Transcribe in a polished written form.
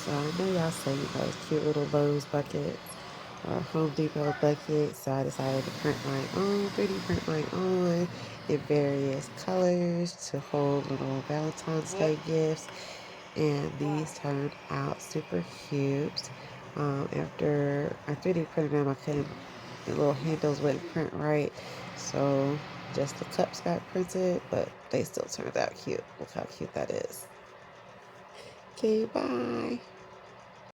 So I know y'all say those cute little Lowe's buckets or Home Depot buckets. So I decided to print my own 3D print my own in various colors to hold little Valentine's Day gifts. And these turned out super cute. After I 3D printed them, I couldn't, the little handles wouldn't print right. So just the cups got printed, but they still turned out cute. Look how cute that is. Okay, bye.